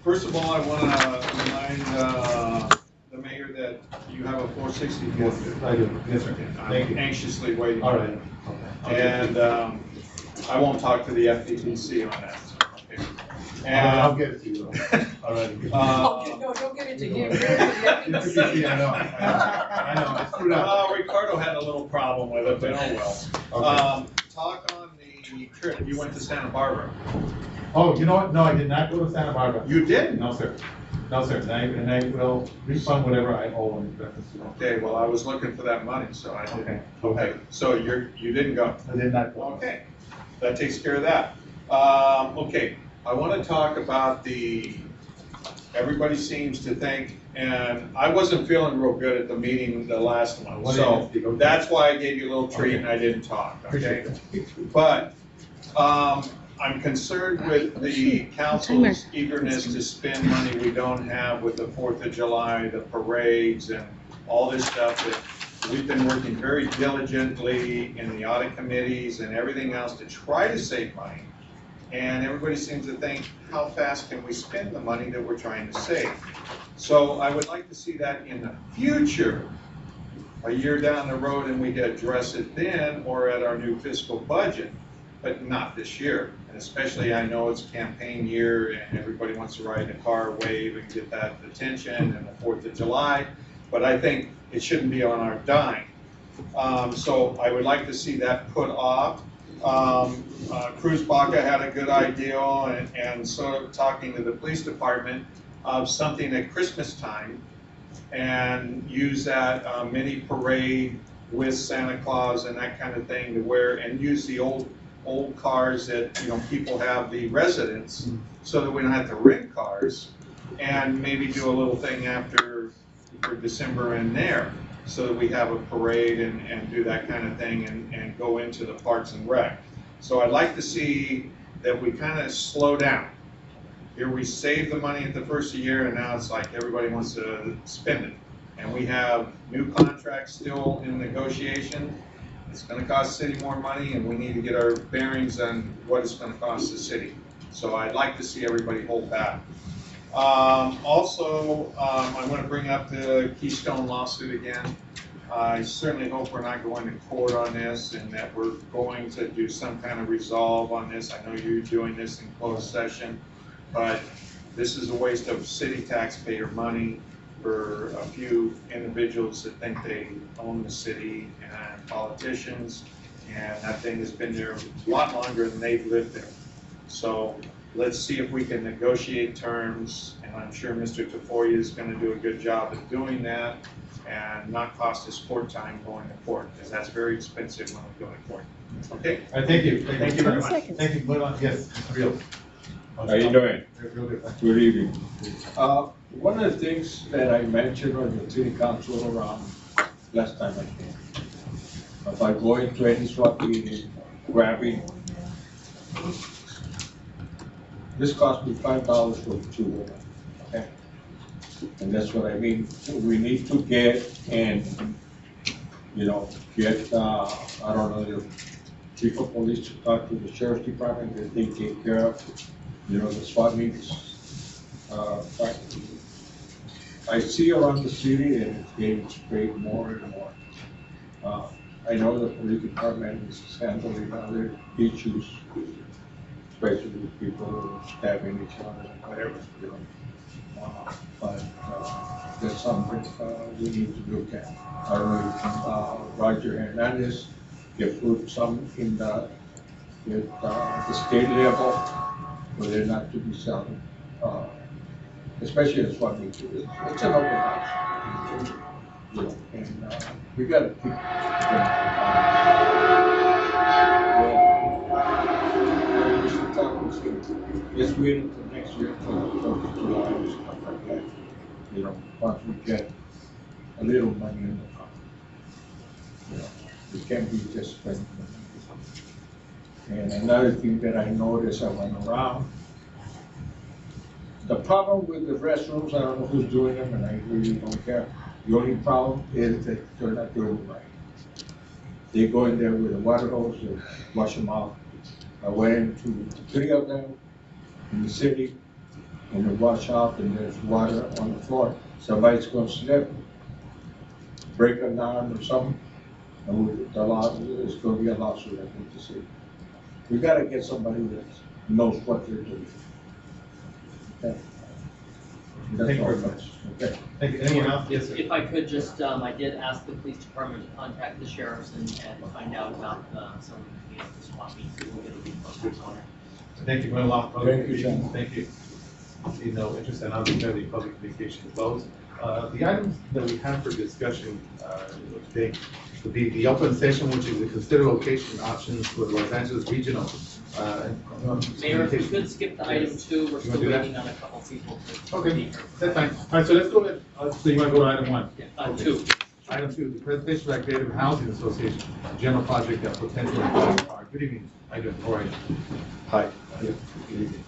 First of all, I want to remind the mayor that you have a 460. Yes, I do. Yes, sir. Thank I'm you. anxiously waiting. All right. Okay. And I won't talk to the FTC on that. Okay. I'll And, get it to you. All right. No, don't give it to him. I know. I know. I screwed up. Ricardo had a little problem with it, but oh well. Okay. Talk on the trip. You went to Santa Barbara. Oh, you know what? No, I did not go to Santa Barbara. You did? No, sir. No, sir. And I will refund whatever I owe in reference to that. Okay, well, I was looking for that money, so I didn't. Okay. Okay, so you didn't go? I did not go. Okay, that takes care of that. Okay, I want to talk about everybody seems to think, and I wasn't feeling real good at the meeting, the last one. What So do you- that's why I gave you a little treat and Okay. I didn't talk, okay? Appreciate But I'm concerned with the council's eagerness to spend money we don't have with the 4th of July, the parades, and all this stuff that we've been working very diligently in the audit committees and everything else to try to save money. And everybody seems to think, how fast can we spend the money that we're trying to save? So I would like to see that in the future, a year down the road, and we can address it then or at our new fiscal budget, but not this year. And especially, I know it's campaign year and everybody wants to ride in a car, wave and get that attention and the 4th of July, but I think it shouldn't be on our dime. So I would like to see that put off. Cruz Baca had a good idea and sort of talking to the police department of something at Christmas time and use that mini parade with Santa Claus and that kind of thing to wear and use the old cars that, people have, the residents, so that we don't have to rent cars, and maybe do a little thing for December in there, so that we have a parade and do that kind of thing and go into the Parks and Rec. So I'd like to see that we kind of slow down. Here we save the money at the first of the year and now it's like everybody wants to spend it. And we have new contracts still in negotiation. It's gonna cost the city more money and we need to get our bearings on what it's gonna cost the city. So I'd like to see everybody hold back. Also, I want to bring up the Keystone lawsuit again. I certainly hope we're not going to court on this and that we're going to do some kind of resolve on this. I know you're doing this in closed session, but this is a waste of city taxpayer money for a few individuals that think they own the city and politicians, and that thing has been there a lot longer than they've lived there. So let's see if we can negotiate terms, and I'm sure Mr. Tafoya is going to do a good job of doing that and not cost us court time going to court, because that's very expensive when we go to court. Okay? Thank you. Thank you very much. Thank you. Hold on. Yes, Mr. Real. How you doing? Real good. Thank Good evening. One of the things that I mentioned on the city council around last time I came, if I go into any swap meeting, grabbing, this cost me $5 for 2 women, okay? And that's what I mean. We need to get and, get, I don't know, the chief of police to talk to the sheriff's department that they take care of, the swap meetings. But I see around the city and it's getting sprayed more and more. I know the police department is handling other issues, especially with people stabbing each other and whatever, but that's something we need to look at. I don't know if Roger Hernandez can put some in the state level where they're not to be selling, especially as what we do. It's an open house, and we got to keep just wait until next year for the 4th of July and stuff like that. Once we get a little money in the fund. We can't be just spending money. And another thing that I noticed, I went around, the problem with the restrooms, I don't know who's doing them, and I really don't care. The only problem is that they're not doing it right. They go in there with a water hose and wash them off. I went into 3 of them in the city, and they wash out and there's water on the floor, somebody's gonna slip, break an arm or something, and it's gonna be a lawsuit, I think, to see. We gotta get somebody that knows what they're doing. Okay. That's Thank you all, very much. okay. Thank you. Anyone else? Yes, sir. If I could just, I did ask the police department to contact the sheriffs and find out about some of the swap meets. We'll get a refund on it. Thank you. Going along. Public Thank you, communications. Sean. Thank you. See no interest, and I'll declare the public communication closed. The items that we have for discussion today would be the open session, which is to consider location options for the Los Angeles Regional. Mayor, if we could skip to item 2, we're You still wanna do that? waiting on a couple people to. Okay, that's fine. All right, so let's go ahead. So you want to go to item 1? Okay. 2. Item 2, the presentation by Creative Housing Association, general project that potentially. Good evening. How you doing? All right. Hi. Good evening.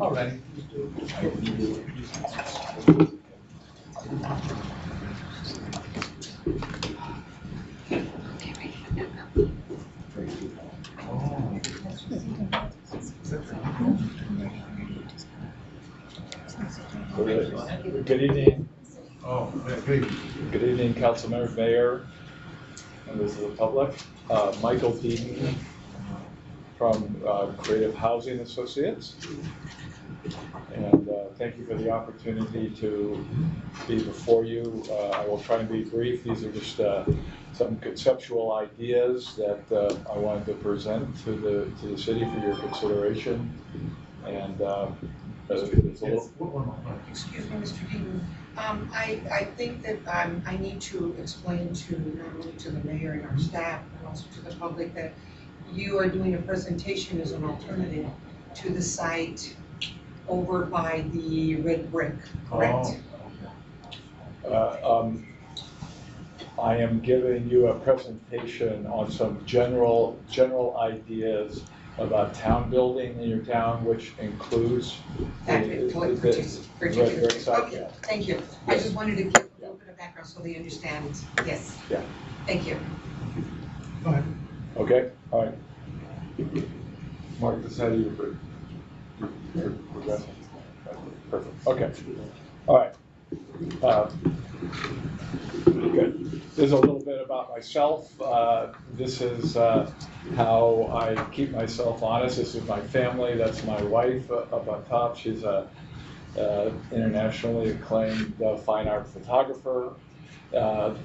All righty. Good evening, Oh, yeah, good evening. good evening, council members, mayor, members of the public. Michael Deaton from Creative Housing Associates. And thank you for the opportunity to be before you. I will try and be brief. These are just some conceptual ideas that I wanted to present to the city for your consideration. And it's a little. One moment. Excuse me, Mr. Deaton. I think that I need to explain to not only to the mayor and our staff, but also to the public that you are doing a presentation as an alternative to the site over by the red brick, correct? I am giving you a presentation on some general ideas about town building in your town, which includes That the particular. red brick site. Okay, thank you. I just wanted to give a little bit of background so they understand. Yes. Yeah. Thank you. Go ahead. Okay, all right. Mark, this is how you progress. Perfect, okay. All right. Good. This is a little bit about myself. This is how I keep myself honest. This is my family. That's my wife up on top. She's a internationally acclaimed fine art photographer.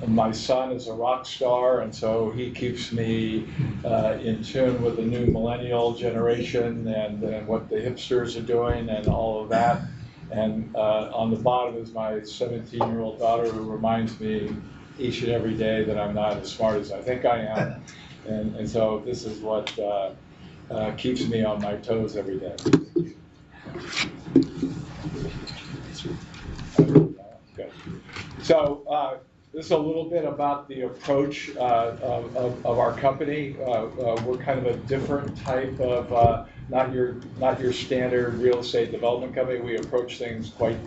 My son is a rock star, and so he keeps me in tune with the new millennial generation and what the hipsters are doing and all of that. And on the bottom is my 17-year-old daughter, who reminds me each and every day that I'm not as smart as I think I am. And so this is what keeps me on my toes every day. Okay. So this is a little bit about the approach of our company. We're kind of a different type of not your standard real estate development company. We approach things quite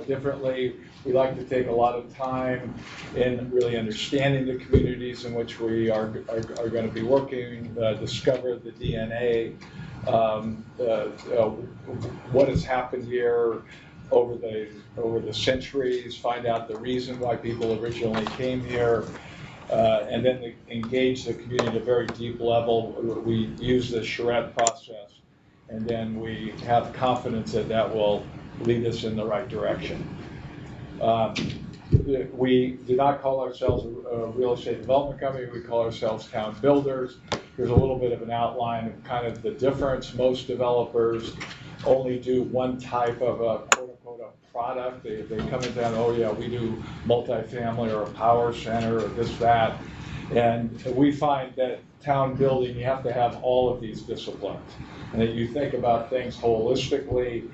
differently. We like to take a lot of time in really understanding the communities in which we are going to be working, discover the DNA, what has happened here over the centuries, find out the reason why people originally came here, and then engage the community at a very deep level. We use the charrette process, and then we have confidence that that will lead us in the right direction. We do not call ourselves a real estate development company. We call ourselves town builders. Here's a little bit of an outline of kind of the difference. Most developers only do one type of a quote-unquote a product. They come in down, oh yeah, we do multifamily or a power center or this, that. And we find that town building, you have to have all of these disciplines. And that you think about things holistically.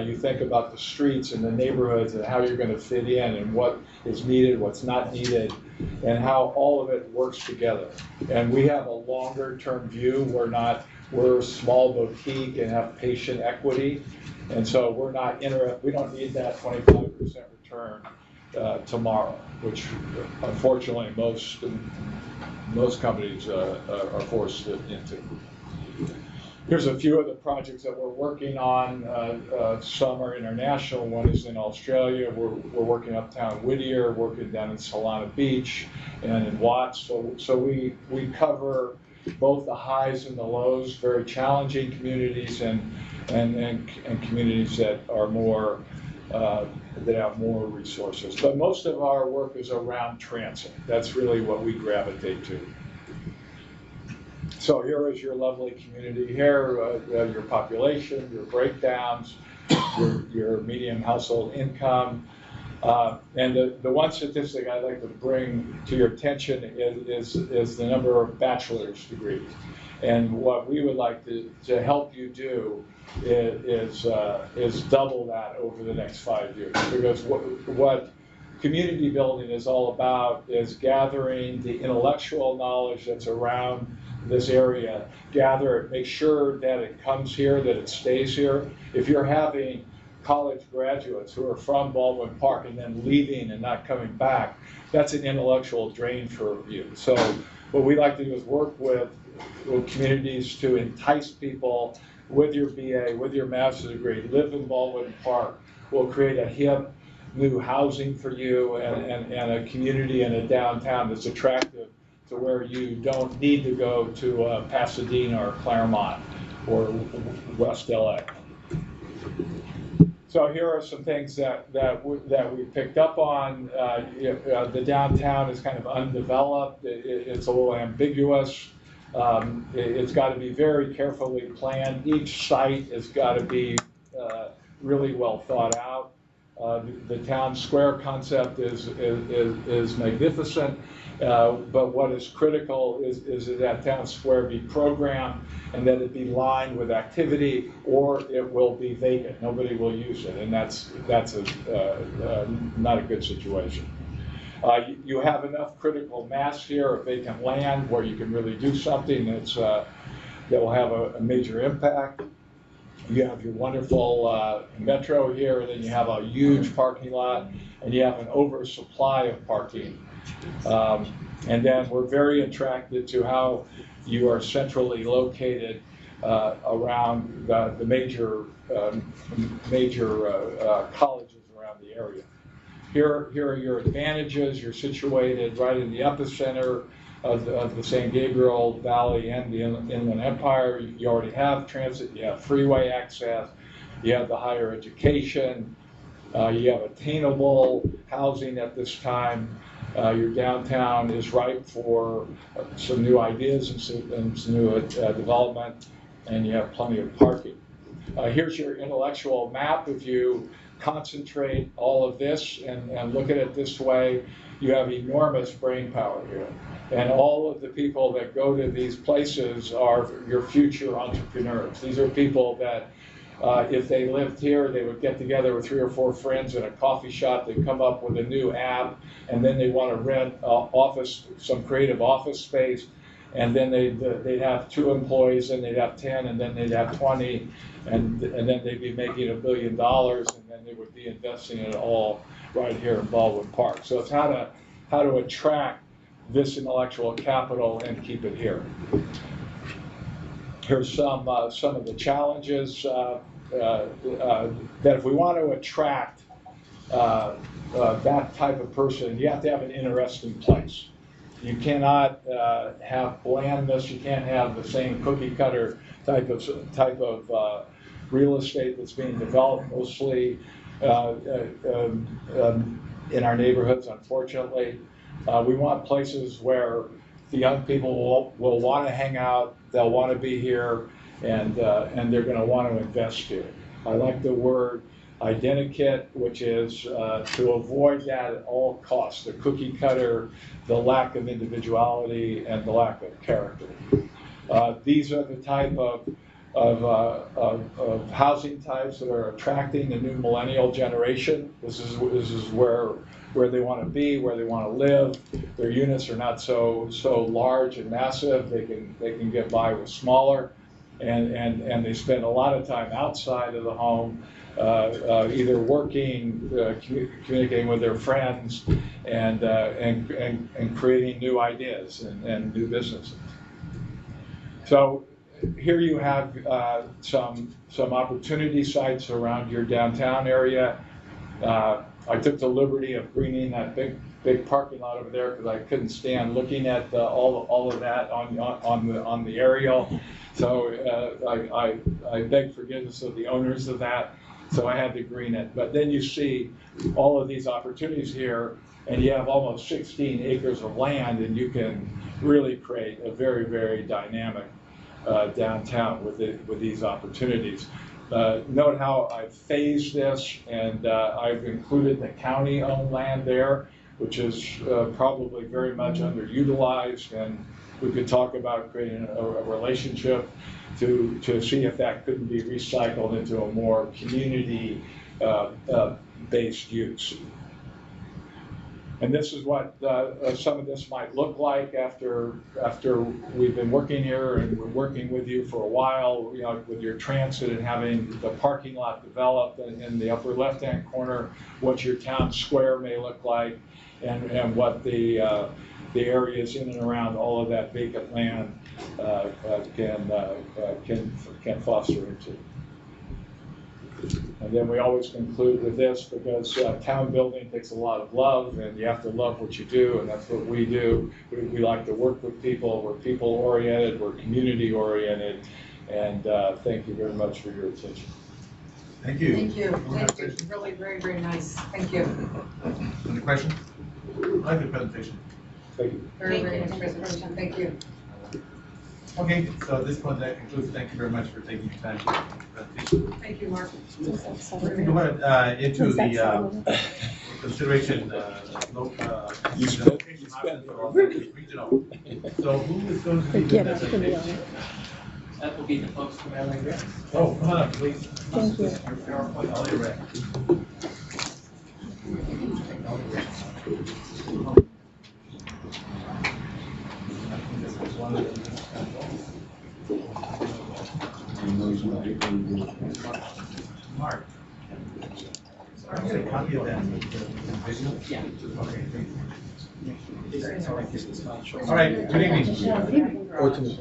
You think about the streets and the neighborhoods and how you're going to fit in and what is needed, what's not needed, and how all of it works together. And we have a longer term view. We're a small boutique and have patient equity. And so we don't need that 25% return tomorrow, which unfortunately most companies are forced into. Here's a few of the projects that we're working on. Some are international. One is in Australia. We're working uptown Whittier, working down in Solana Beach and in Watts. So we cover both the highs and the lows, very challenging communities and communities that are more that have more resources. But most of our work is around transit. That's really what we gravitate to. So here is your lovely community here, your population, your breakdowns, your median household income. And the one statistic I'd like to bring to your attention is the number of bachelor's degrees. And what we would like to help you do is double that over the next 5 years. Because what community building is all about is gathering the intellectual knowledge that's around this area, gather it, make sure that it comes here, that it stays here. If you're having college graduates who are from Baldwin Park and then leaving and not coming back, that's an intellectual drain for you. So what we like to do is work with communities to entice people with your BA, with your master's degree, live in Baldwin Park. We'll create a hip new housing for you and a community and a downtown that's attractive to where you don't need to go to Pasadena or Claremont or West LA. So here are some things that we picked up on. The downtown is kind of undeveloped. It's a little ambiguous. It's got to be very carefully planned. Each site has got to be really well thought out. The town square concept is magnificent, but what is critical is that town square be programmed and that it be lined with activity, or it will be vacant. Nobody will use it, and that's not a good situation. You have enough critical mass here of vacant land where you can really do something that will have a major impact. You have your wonderful metro here, and then you have a huge parking lot, and you have an oversupply of parking. And then we're very attracted to how you are centrally located around the major colleges around the area. Here are your advantages. You're situated right in the epicenter of the San Gabriel Valley and the Inland Empire. You already have transit, you have freeway access, you have the higher education, you have attainable housing at this time. Your downtown is ripe for some new ideas and some new development, and you have plenty of parking. Here's your intellectual map. If you concentrate all of this and look at it this way, you have enormous brain power here. And all of the people that go to these places are your future entrepreneurs. These are people that if they lived here, they would get together with 3 or 4 friends in a coffee shop. They'd come up with a new app, and then they want to rent some creative office space. And then they'd have 2 employees, and they'd have 10, and then they'd have 20, and then they'd be making $1 billion, and then they would be investing it all right here in Baldwin Park. So it's how to attract this intellectual capital and keep it here. Here's some of the challenges that if we want to attract that type of person, you have to have an interesting place. You cannot have blandness. You can't have the same cookie cutter type of real estate that's being developed mostly in our neighborhoods, unfortunately. We want places where the young people will want to hang out, they'll want to be here, and they're going to want to invest here. I like the word identikit, which is to avoid that at all costs, the cookie cutter, the lack of individuality, and the lack of character. These are the type of housing types that are attracting the new millennial generation. This is where they want to be, where they want to live. Their units are not so large and massive. They can get by with smaller, and they spend a lot of time outside of the home, either working, communicating with their friends, and creating new ideas and new businesses. So here you have some opportunity sites around your downtown area. I took the liberty of greening that big parking lot over there because I couldn't stand looking at all of that on the aerial. So I beg forgiveness of the owners of that. So I had to green it. But then you see all of these opportunities here, and you have almost 16 acres of land, and you can really create a very, very dynamic downtown with these opportunities. Note how I've phased this, and I've included the county-owned land there, which is probably very much underutilized, and we could talk about creating a relationship to see if that couldn't be recycled into a more community based use. And this is what some of this might look like after we've been working here and we're working with you for a while, you know, with your transit and having the parking lot developed in the upper left-hand corner, what your town square may look like, and what the areas in and around all of that vacant land can foster into. And then we always conclude with this, because town building takes a lot of love, and you have to love what you do, and that's what we do. We like to work with people. We're people-oriented. We're community-oriented. And thank you very much for your attention. Thank you. Thank you. Thank you. Really very, very nice. Thank you. Any questions? I like the presentation. Thank you. Very, very nice presentation. Thank you. Okay, so at this point that concludes. Thank you very much for taking your time to the presentation. Thank you, Mark. We're going to go ahead into the consideration You the spent- location you spent- options for alternative regional. So who is going to be doing that presentation? That will be the folks from LA River. Oh, come on up, please. Thank you. All your rec. Mark. Copy of that. Visual? Yeah. Okay, thank you. All right, good evening.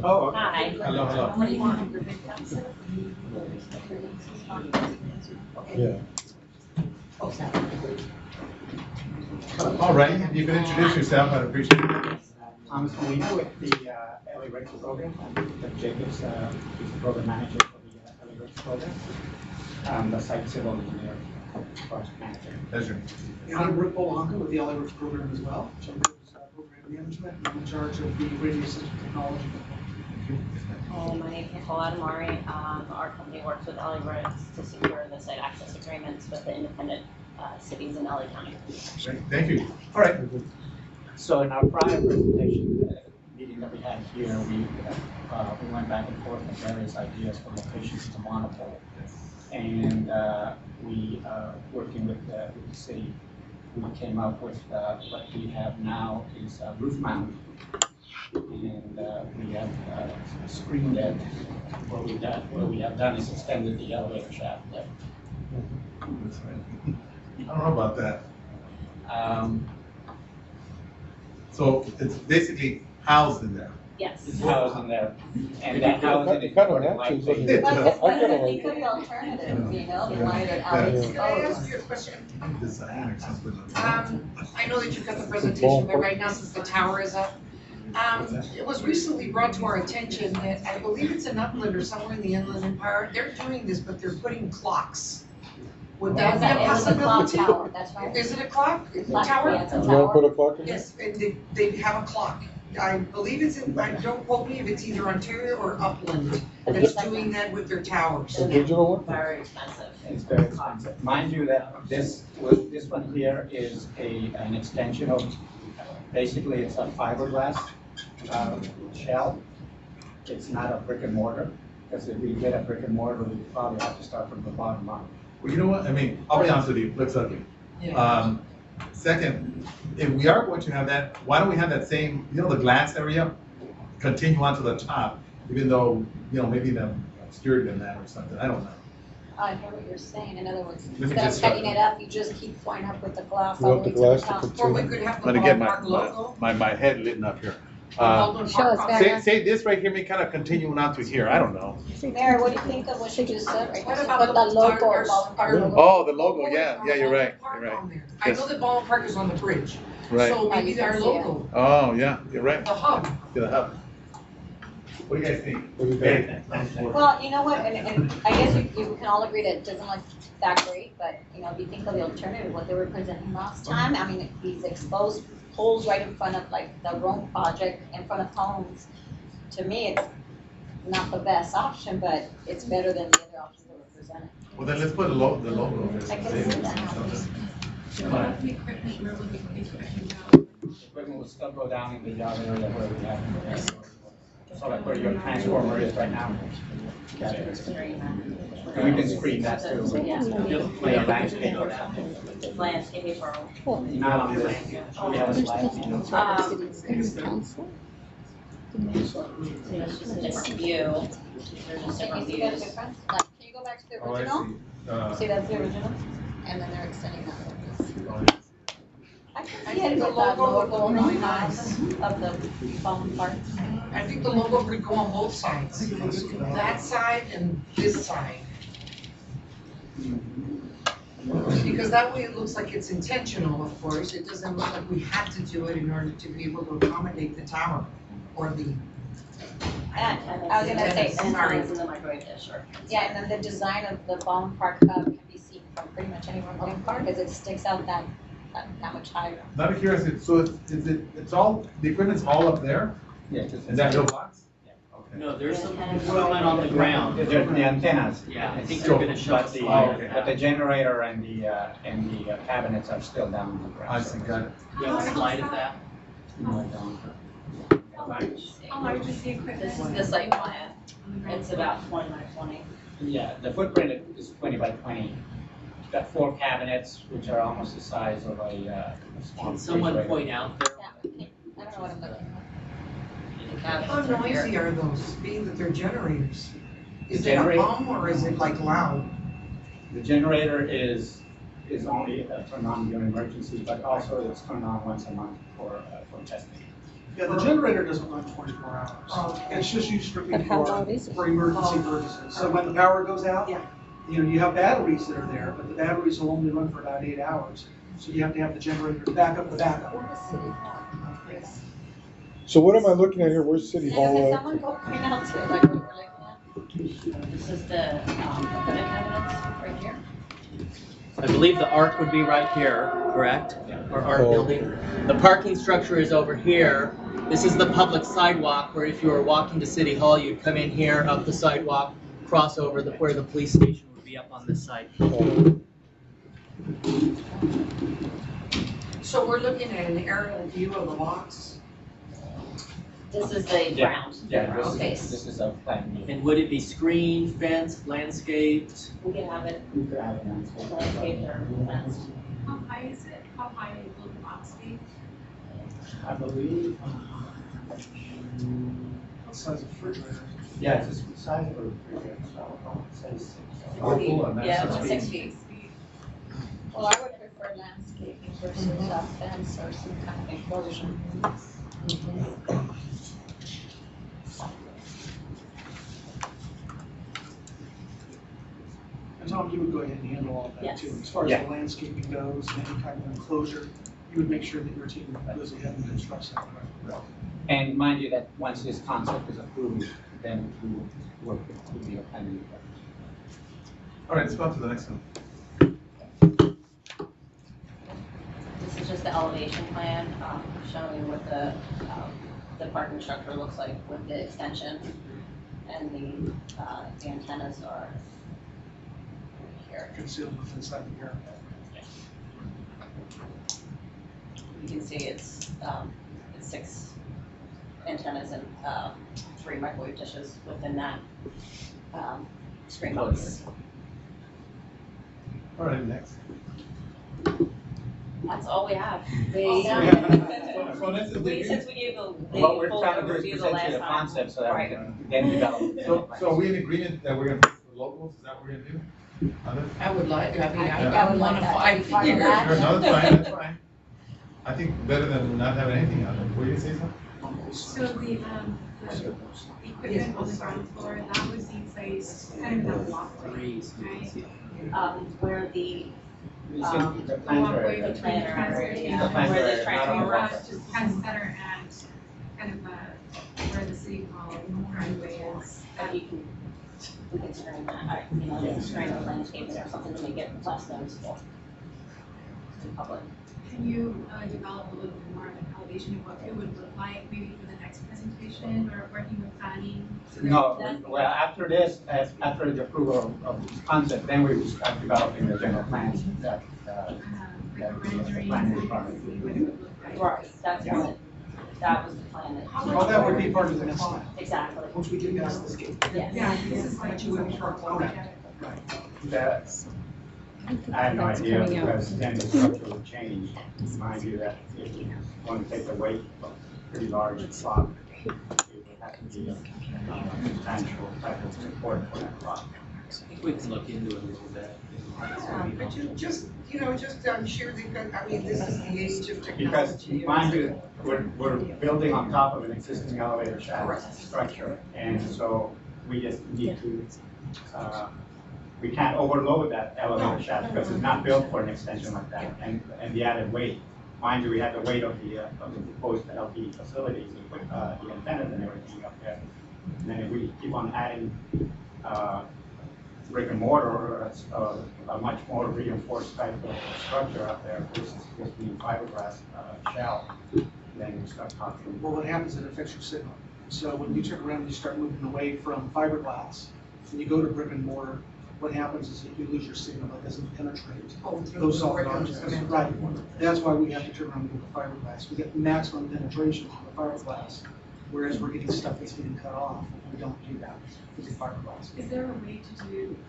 Oh, okay. Hi. Hello, hello. What do you want? Yeah. All right, you can introduce yourself, I'd appreciate it. Thomas Molina with the LA Rights program. Doug Jacobs, who's the program manager for the LA Rights program. I'm the site civil engineer, project manager. Pleasure. I'm Rick Polanco with the LA Rights program as well. So I'm program management, and I'm in charge of the radio system technology. My name is Nicole Adamari. Our company works with LA Rights to secure the site access agreements with the independent cities in LA County. Great, thank you. All right. So in our prior presentation, meeting that we had here, we went back and forth on various ideas for locations to monopole. And we, working with the city, we came up with what we have now is a roof mount. And we have screened it. What we have done is extended the elevator shaft there. I don't know about that. So it's basically housed in there. Yes. It's housed in there. And that housing is Kind of supported matches by what you the- did. But I kinda think like of it. the alternative, you know, Yeah. you wanted it Yeah. out Can I ask exposed. you a question? Design or something. I know that you've got the presentation, but right now, since the tower is up, it was recently brought to our attention that I believe it's in Upland or somewhere in the Inland Empire, they're doing this, but they're putting clocks. Would that be a It was a clock possibility? tower, that's right. Is it a clock? Clock, Tower? yeah, it's a You wanna tower. put a clock in there? Yes, and they have a clock. I believe it's in, don't quote me if it's either Ontario or Upland that's doing that with their towers. A digital one? Very expensive. It's very expensive. Mind you that this one here is an extension of, basically it's a fiberglass shell. It's not a brick and mortar, because if we get a brick and mortar, we probably have to start from the bottom up. Well, you know what, I mean, I'll be honest with you, looks ugly. Yeah. Second, if we are going to have that, why don't we have that same, you know, the glass area continue onto the top, even though, you know, maybe the obscured in that or something, I don't know. I hear what you're saying. In other words, Let me instead of just- taking it up, you just keep going up with the glass You all want the the way to glass the to top. continue? Or we could have the I'm gonna get ballpark logo. my head lit up here. Baldwin Show us Park back. on- Say this right here may kind of continue on to here, I don't know. Mayor, what do you think of what she just said right What there? about Put the our- logo, our- Baldwin Park our- logo. Oh, the logo, yeah, Our yeah, you're Baldwin right, Park you're right. on there. I Yes. know that Baldwin Park is on the bridge, Right. so I maybe can our see it. logo, Oh, yeah, you're right. the hub. To the hub. What do you guys think? What do you think? Well, you know what, and I guess you can all agree that it doesn't look that great, but, you know, if you think of the alternative, what they were presenting last time, I mean, these exposed poles right in front of, like, the Rome project, in front of homes, to me, it's not the best option, but it's better than the other options that were presented. Well, then let's put the logo. I can see that. Equipment will still go down in the yard area where we have. So like where your transformer is right now. And we can screen that too. Play a landscape or something. Landscape or. Not on this. We have a slide. City's council. It's just a different view. There's just different Can you see that views. difference? Like, can you go back to the Oh, I original? see. See, that's the original? And then they're extending that like this. I can I see think it the with that logo would logo look on really the nice. of the phone part. I think the logo could go on both sides, that side and this side. Because that way it looks like it's intentional, of course, it doesn't look like we had to do it in order to be able to accommodate the tower or the. And I was gonna say, and Sorry. in the microwave dish, or. Yeah, and then the design of the Baldwin Park hub can be seen from pretty much anywhere in Baldwin Park, because it sticks out that much higher. Not a curiosity, so it's all, the equipment's all up there? Yeah. In that little box? Yeah. Okay. No, there's some equipment on the ground. The antennas. Yeah, I think they're gonna show us. But the generator and the cabinets are still down on the ground. I see, got it. You have a slide of that? No, I don't. How large is the equipment? This is the site plan, it's about 20 by 20. Yeah, the footprint is 20 by 20. Got 4 cabinets, which are almost the size of a small. Can someone refrigerator. point out there? I don't know what I'm looking How at. noisy are those, being that they're generators? Is The it a generator- hum or is it like loud? The generator is only turned on during emergencies, but also it's turned on once a month for testing. Yeah, the generator doesn't run 24 hours. Oh, okay. It's just used strictly But how loud is it? for emergency Oh. purposes. So when the power goes out, Yeah. you know, you have batteries that are there, but the batteries will only run for about 8 hours. So you have to have the generator back up the backup. So what am I looking at here? Where's City Can Hall? someone go point out to like what we're looking at? This is the equipment cabinets right here. I believe the arc would be right here, correct? Or arc Oh. building. The parking structure is over here. This is the public sidewalk where if you were walking to City Hall, you'd come in here, up the sidewalk, cross over where the police station would be up on this side. So we're looking at an aerial view of the box? This is the Yeah. ground. Yeah, Space. this is a plan. And would it be screened, fenced, landscaped? We can have it We could have it on. landscaped or fenced. How high is it? How high will the box be? I believe, What size of refrigerator? yeah, it's the size of a refrigerator, so it says 6. Oh, cool, and Yeah, that's- it's 6 feet. Well, I would prefer landscaping versus a fence or some kind of enclosure. And Tom, you would go ahead and handle all that Yes. too. As far as Yeah. the landscaping goes and any kind of enclosure, you would make sure that your team goes ahead and constructs that. And mind you that once this concept is approved, then we will work with the planning department. All right, let's go on to the next one. This is just the elevation plan, showing what the parking structure looks like with the extension. And the antennas are here. Concealed inside the area. You can see it's 6 antennas and 3 microwave dishes within that screen box. All right, next. That's all we have. So this is the- Since we gave the What we're full trying to do is overview the present you last the time. concept so that we Right. can then develop. So are we in agreement that we're gonna fix the logos, is that what we're gonna do? On this? I would like, I mean, I I would want like to that. fight Part of here. that. Sure, no, that's fine, that's fine. I think better than not having anything on it. Were you gonna say something? So the equipment on the ground floor, that would be placed kind of in that walkway, right? Where the, The The planter walkway area. between the transfer, The yeah. planter where area, the not on transfer the Or walkway. just kind of better at kind of where the city hall driveway is. you can, we can screen that, you know, Yeah. screen the landscape or something to make it less noticeable to the public. Can you develop a little bit more of an elevation of what it would look like, maybe for the next presentation, or working with planning? So that- No, well, after this, after the approval of this concept, then we will start developing the general plans that, Like a rendering, planning so we department. can see what it would look like. Right, that's Yeah. what, that was the plan that. Well, that would be part of the next plan, Exactly, once we get past this gate. yes. Yeah, this is like. But you wouldn't start project. that, I have no idea, because then the structure will change. Mind you, that if you want to take the weight of a pretty large block, it would have to be a substantial type of support for that block. I think we can look into it a little bit. But you just, I'm sure because, I mean, this is the age of Because, technology. mind you, we're building on top of an existing elevator shaft structure, and so we just need to, we can't overload that elevator shaft because it's not built for an extension like that, and the added weight. Mind you, we have the weight of the proposed LP facilities, the antennas and everything up there. And then if we keep on adding, brick and mortar, or a much more reinforced type of structure up there, versus just being fiberglass shell, then we start talking. Well, what happens is it affects your signal. So when you turn around and you start moving away from fiberglass, and you go to brick and mortar, what happens is that you lose your signal, it doesn't penetrate those solid objects. Right, that's why we have to turn around and go to fiberglass. We get maximum penetration from the fiberglass, whereas we're getting stuff that's getting cut off. We don't do that with the fiberglass. Is there a way to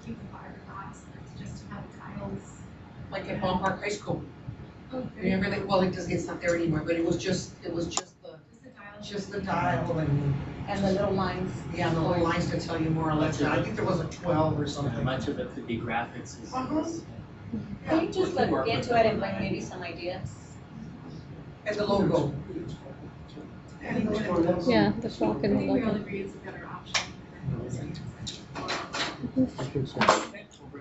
keep the fiberglass, just to have tiles? Like at Ballpark High School, Oh, remember that, well, it's not there anymore, but it was just the Just the dial. dial and, And the little lines. yeah, the little lines to tell you more or less. I think there was a 12 or something. Much of it could be graphics. Uh-huh. Can you just look into it and bring maybe some ideas? And the logo. I think that- Yeah, the clock I and think the we all logo. agree it's a better option.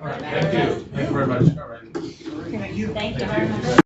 All right, thank you very much, all right. Thank you. Thank you very much.